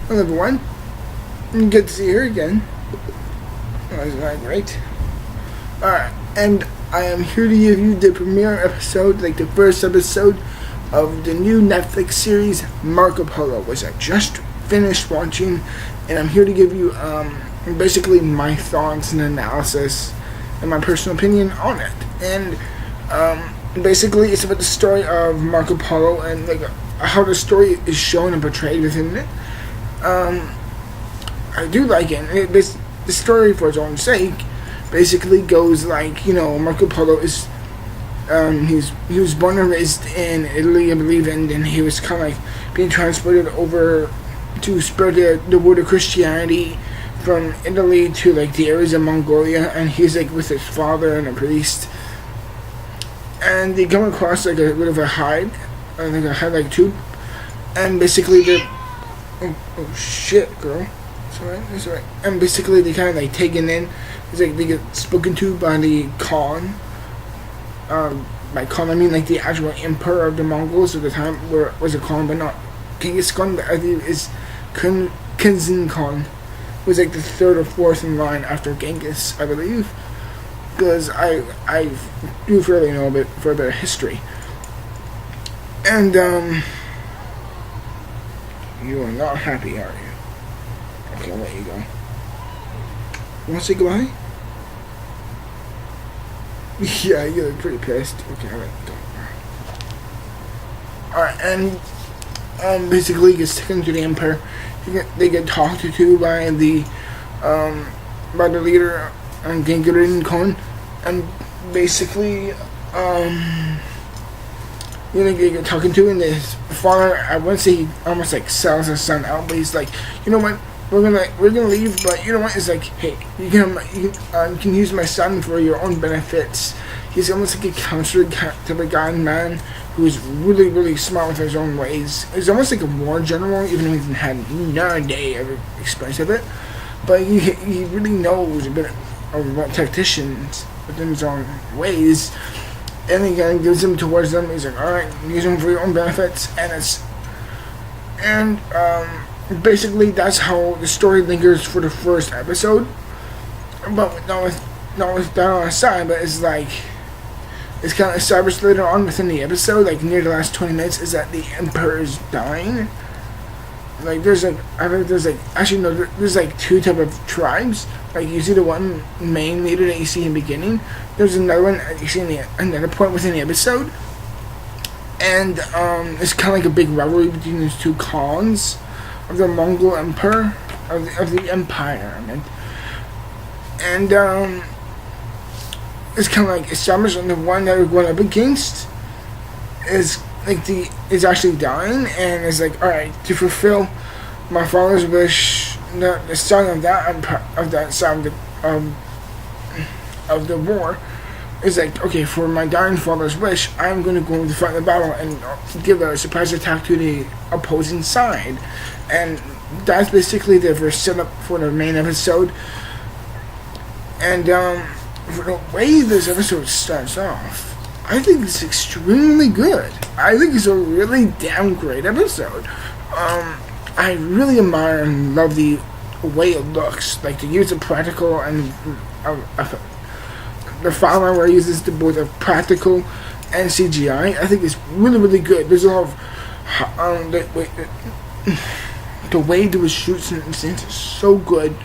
Hello everyone. Good to see you here again. Oh, isn't that great? Alright, and I am here to give you the premiere episode, like the first episode of the new Netflix series Marco Polo, which I just finished watching, and I'm here to give you basically my thoughts and analysis and my personal opinion on it. And basically it's about the story of Marco Polo and like how the story is shown and portrayed within it. I do like it. The story, for its own sake, basically goes like, Marco Polo is, he was born and raised in Italy, I believe, and then he was kind of like being transported over to spread the word of Christianity from Italy to like the areas of Mongolia, and he's like with his father and a priest, and they come across like a bit of a hide, like a hide-like tube, and basically they're oh shit, girl. It's alright. And basically they kind of like taken in. It's like they get spoken to by the Khan. By Khan I mean like the actual emperor of the Mongols at the time, where was a Khan, but not Genghis Khan, but I think it's Kenzin Khan. It was like the third or fourth in line after Genghis, I believe. Because I do fairly know a bit for a bit of history. And you are not happy, are you? Okay, I'll let you go. You want to say goodbye? Yeah, you look pretty pissed. Okay, I'll let you go. Alright, and basically gets taken to the Empire. They get talked to by the leader, Genghis Khan, and basically they get talking to, and his father, I wouldn't say he almost like sells his son out, but he's like, you know what, we're gonna leave, but you know what, it's like, hey, you can use my son for your own benefits. He's almost like a counselor type of guy and man who's really, really smart with his own ways. He's almost like a war general, even though he had no idea of experience of it, but he really knows a bit about tacticians within his own ways. And he kind of gives them towards them. He's like, alright, use them for your own benefits. And basically that's how the story lingers for the first episode. But not with that on the side, but it's like, it's kind of established later on within the episode, like near the last 20 minutes, is that the Emperor is dying. Like there's like two type of tribes. Like you see the one main leader that you see in the beginning. There's another one that you see in another point within the episode, and it's kind of like a big rivalry between these two Khans of the Mongol Empire, of the Empire. I mean, and it's kind of like established on the one that we're going up against is is actually dying, and it's like, all right, to fulfill my father's wish, the son of that side of the war is like, okay, for my dying father's wish, I'm going to go to fight the battle and give a surprise attack to the opposing side, and that's basically the first setup for the main episode. And for the way this episode starts off, I think it's extremely good. I think it's a really damn great episode. I really admire and love the way it looks. Like the use of practical and the file where it uses both of practical and CGI. I think it's really, really good. There's a lot of the way it shoots and scenes is so good.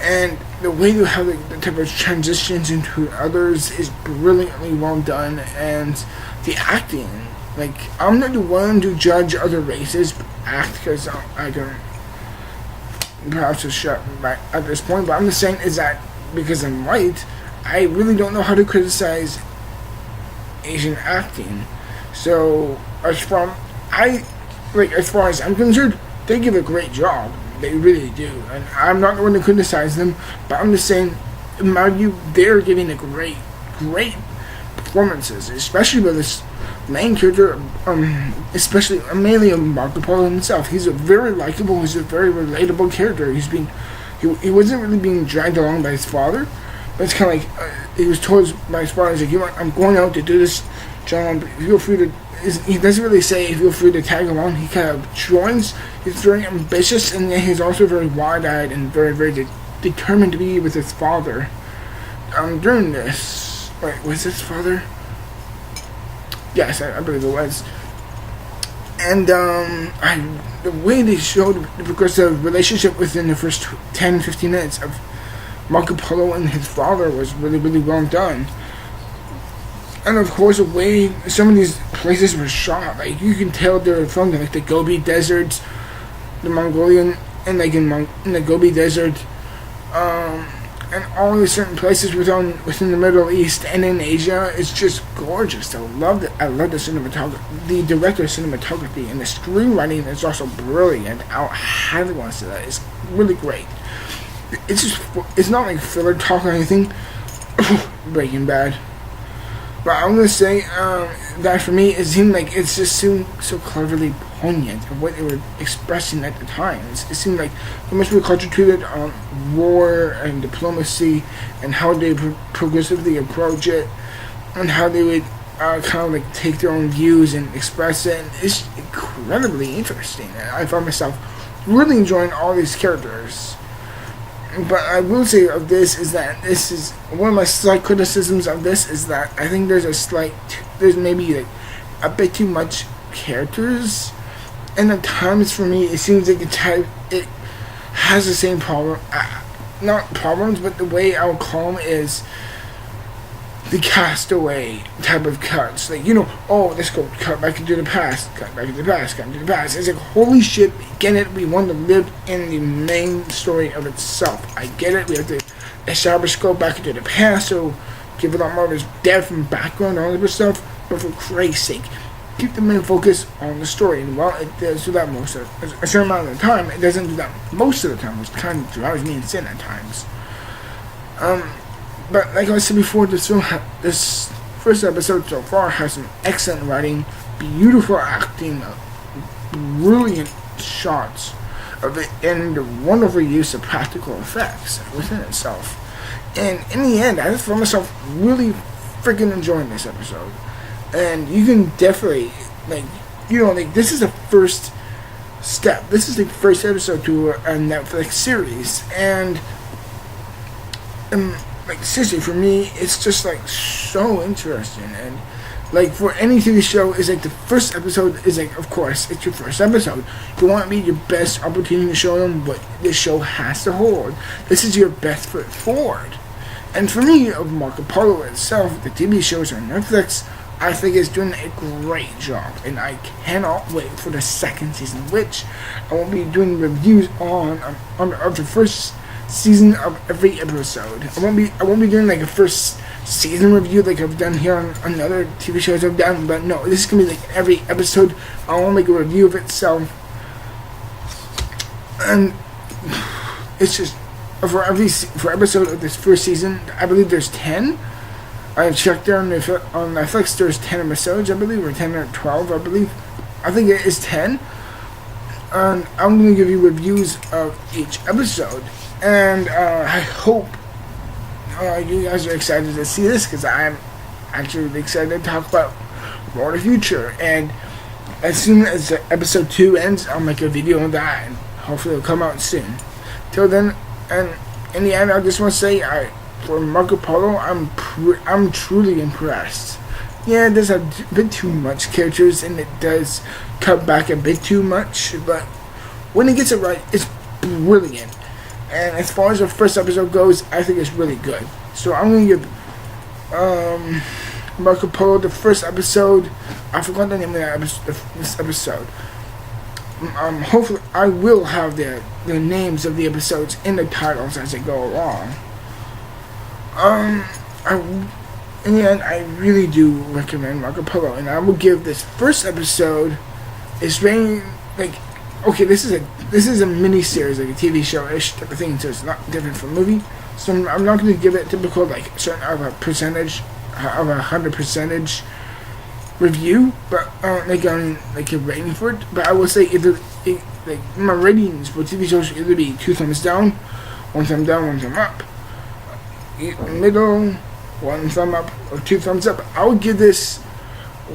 And the way you have the type of transitions into others is brilliantly well done, and the acting, like, I'm not the one to judge other races act, because I don't perhaps just shut back at this point, but I'm just saying is that because I'm white, I really don't know how to criticize Asian acting. So as far as I'm concerned, they give a great job. They really do, and I'm not going to criticize them, but I'm just saying, in my view, they're giving a great performances, especially with this main character, especially mainly Marco Polo himself. He's a very likable, he's a very relatable character. He wasn't really being dragged along by his father, but it's kind of like he was told by his father, he's like, I'm going out to do this, John. Feel free to he doesn't really say feel free to tag along. He kind of joins. He's very ambitious, and then he's also very wide-eyed and very, very determined to be with his father. During this, wait, was his father? Yes, I believe it was. And the way they showed the progressive relationship within the first 10-15 minutes of Marco Polo and his father was really, really well done. And of course, the way some of these places were shot, like you can tell they were from like the Gobi Desert, the Mongolian, and like in the Gobi Desert, and all these certain places within the Middle East and in Asia. It's just gorgeous. I love it. I love the cinematography, the director's cinematography, and the screenwriting is also brilliant. I highly want to say that. It's really great. It's not like filler talk or anything. Breaking Bad. But I'm going to say that for me, it seemed like it's just so cleverly poignant of what they were expressing at the time. It seemed like they must be concentrated on war and diplomacy and how they progressively approach it and how they would kind of like take their own views and express it. And it's incredibly interesting. I found myself really enjoying all these characters. But I will say of this is that this is one of my slight criticisms of this is that I think there's maybe like a bit too much characters, and at times for me it seems like it has the same problem, not problems, but the way I'll call them is the castaway type of cuts. Like, let's go cut back into the past, cut back into the past, cut into the past. It's like, holy shit, get it, we want to live in the main story of itself. I get it, we have to establish, go back into the past, so give a lot more of his depth and background and all this stuff, but for Christ's sake, keep the main focus on the story. And while it does do that most of a certain amount of the time, it doesn't do that most of the time, which kind of drives me insane at times. But like I said before, this first episode so far has some excellent writing, beautiful acting, brilliant shots of it, and the wonderful use of practical effects within itself. And in the end, I just found myself really freaking enjoying this episode. And you can definitely, this is the first step. This is the first episode to a Netflix series. And seriously, for me, it's just so interesting. And for any TV show, is the first episode is of course, it's your first episode. You want to be your best opportunity to show them what this show has to hold. This is your best foot forward. And for me, of Marco Polo itself, the TV shows on Netflix, I think is doing a great job, and I cannot wait for the second season, which I will be doing reviews on of the first season of every episode. I won't be doing a first season review like I've done here on other TV shows I've done, but no, this is gonna be every episode. I will make a review of itself, and it's just for episode of this first season. I believe there's 10. I checked there on Netflix. There's 10 episodes, I believe, or 10 or 12, I believe. I think it is 10. And I'm going to give you reviews of each episode. And I hope you guys are excited to see this, because I'm actually really excited to talk about more of the future. And as soon as episode 2 ends, I'll make a video on that, and hopefully it'll come out soon. Till then, and in the end, I just want to say, for Marco Polo, I'm truly impressed. Yeah, it does have a bit too much characters, and it does cut back a bit too much, but when it gets it right, it's brilliant. And as far as the first episode goes, I think it's really good. So I'm going to give Marco Polo the first episode. I forgot the name of this episode. Hopefully I will have the names of the episodes in the titles as they go along. In the end, I really do recommend Marco Polo, and I will give this first episode. It's very okay. This is a mini series, a TV show-ish type of thing, so it's not different from a movie. So I'm not going to give it typical certain of a percentage of 100% review, but a rating for it. But I will say my ratings for TV shows should either be 2 thumbs down, 1 thumb down, 1 thumb up. Middle, 1 thumb up, or 2 thumbs up. I would give this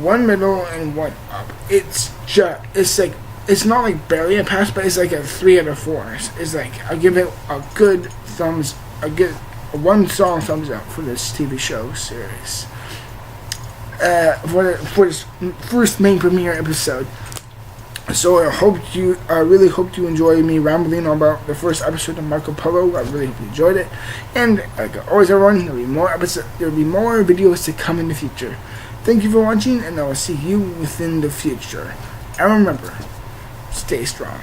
one middle and one up. It's not like barely a pass, but it's like a 3 out of 4. It's like I give it a good a one song thumbs up for this TV show series. For this first main premiere episode. So I really hope you enjoyed me rambling about the first episode of Marco Polo. I really hope you enjoyed it. And like always, everyone, there'll be more videos to come in the future. Thank you for watching, and I will see you within the future. And remember, stay strong.